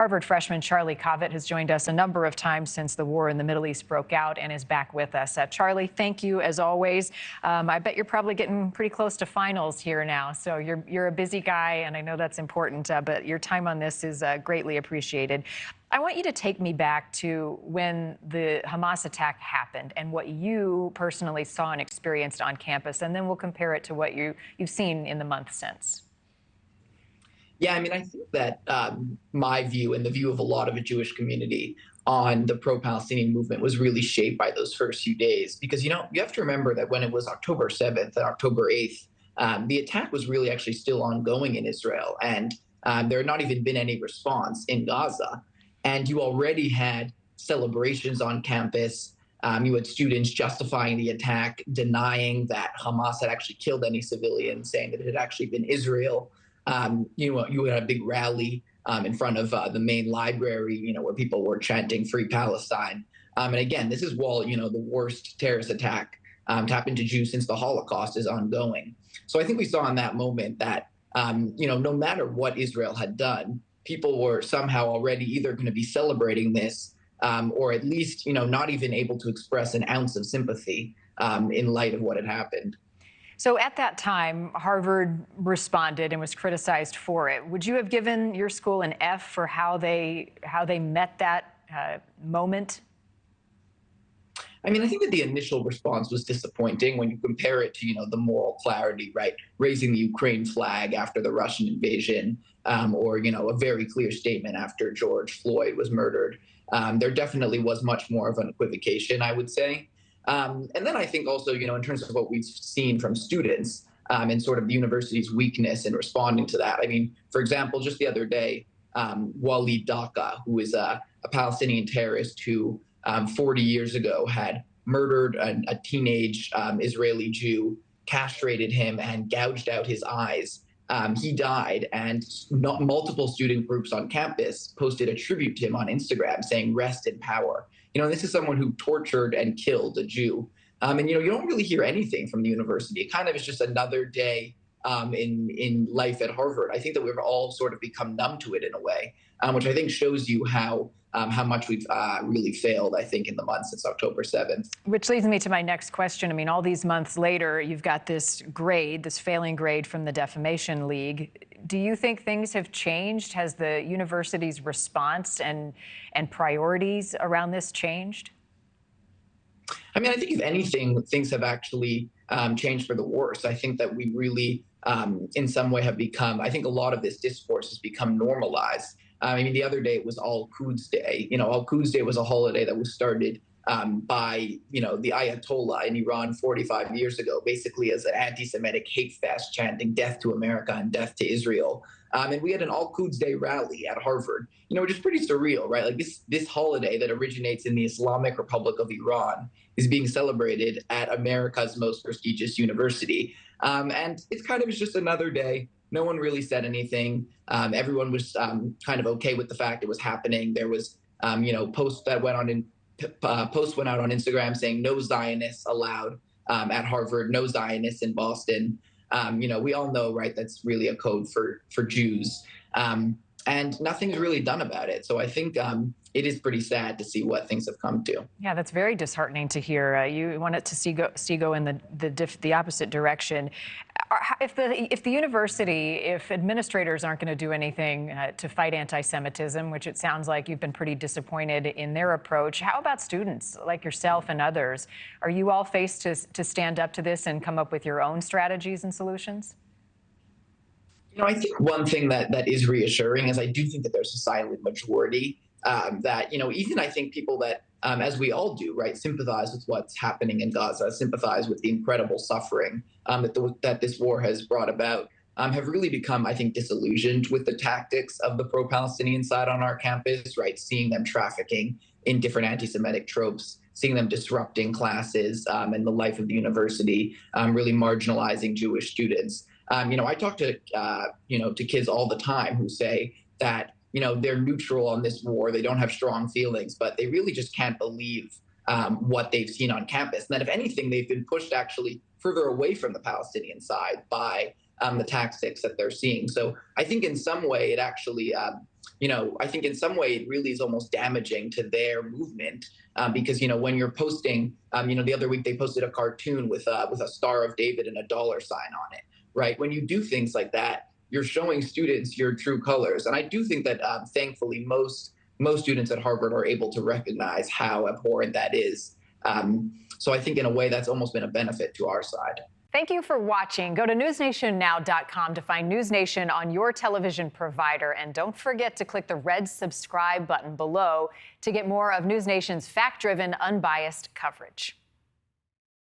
Harvard freshman Charlie Covit has joined us a number of times since the war in the Middle East broke out and is back with us. Charlie, thank you as always. I bet you're probably getting pretty close to finals here now, so you're a busy guy, and I know that's important, but your time on this is greatly appreciated. I want you to take me back to when the Hamas attack happened and what you personally saw and experienced on campus, and then we'll compare it to what you've seen in the month since. Yeah, I mean, I think that my view and the view of a lot of the Jewish community on the pro-Palestinian movement was really shaped by those first few days. Because, you have to remember that when it was October 7th and October 8th, the attack was really actually still ongoing in Israel. And there had not even been any response in Gaza. And you already had celebrations on campus. You had students justifying the attack, denying that Hamas had actually killed any civilians, saying that it had actually been Israel. You had a big rally in front of the main library, where people were chanting "Free Palestine." And again, this is while, the worst terrorist attack to happen to Jews since the Holocaust is ongoing. So I think we saw in that moment that, no matter what Israel had done, people were somehow already either going to be celebrating this or at least, not even able to express an ounce of sympathy in light of what had happened. So at that time, Harvard responded and was criticized for it. Would you have given your school an F for how they met that moment? I mean, I think that the initial response was disappointing when you compare it to, the moral clarity, right? Raising the Ukraine flag after the Russian invasion, or, a very clear statement after George Floyd was murdered. There definitely was much more of an equivocation, I would say. And then I think also, in terms of what we've seen from students and sort of the university's weakness in responding to that. I mean, for example, just the other day, Walid Daka, who is a Palestinian terrorist who 40 years ago had murdered a teenage Israeli Jew, castrated him, and gouged out his eyes. He died, and multiple student groups on campus posted a tribute to him on Instagram saying, "Rest in power." This is someone who tortured and killed a Jew. And, you don't really hear anything from the university. It kind of is just another day in life at Harvard. I think that we've all sort of become numb to it in a way, which I think shows you how much we've really failed, I think, in the months since October 7th. Which leads me to my next question. I mean, all these months later, you've got this grade, this failing grade from the Defamation League. Do you think things have changed? Has the university's response and priorities around this changed? I mean, I think if anything, things have actually changed for the worse. I think that we really, in some way, have become, I think a lot of this discourse has become normalized. I mean, the other day it was Al-Quds Day. Al-Quds Day was a holiday that was started by, the Ayatollah in Iran 45 years ago, basically as an anti-Semitic hate fest, chanting "death to America" and "death to Israel." And we had an Al-Quds Day rally at Harvard, which is pretty surreal, right? Like this holiday that originates in the Islamic Republic of Iran is being celebrated at America's most prestigious university. And it's kind of just another day. No one really said anything. Everyone was kind of okay with the fact it was happening. There was, posts that went on posts went out on Instagram saying "No Zionists allowed" at Harvard, "No Zionists in Boston." We all know, right, that's really a code for Jews. And nothing's really done about it. So I think it is pretty sad to see what things have come to. Yeah, that's very disheartening to hear. You want it to see go in the opposite direction. If the university, if administrators aren't going to do anything to fight anti-Semitism, which it sounds like you've been pretty disappointed in their approach, how about students like yourself and others? Are you all faced to stand up to this and come up with your own strategies and solutions? I think one thing that is reassuring is I do think that there's a silent majority that, even I think people that, as we all do, right, sympathize with what's happening in Gaza, sympathize with the incredible suffering that this war has brought about, have really become, I think, disillusioned with the tactics of the pro-Palestinian side on our campus, right, seeing them trafficking in different anti-Semitic tropes, seeing them disrupting classes and the life of the university, really marginalizing Jewish students. I talk to, to kids all the time who say that, they're neutral on this war. They don't have strong feelings, but they really just can't believe what they've seen on campus. And that if anything, they've been pushed actually further away from the Palestinian side by the tactics that they're seeing. So I think in some way it actually, I think in some way it really is almost damaging to their movement because, when you're posting, the other week they posted a cartoon with a Star of David and a dollar sign on it, right? When you do things like that, you're showing students your true colors. And I do think that thankfully most students at Harvard are able to recognize how abhorrent that is. So I think in a way that's almost been a benefit to our side. Thank you for watching. Go to newsnationnow.com to find NewsNation on your television provider. And don't forget to click the red subscribe button below to get more of NewsNation's fact-driven, unbiased coverage.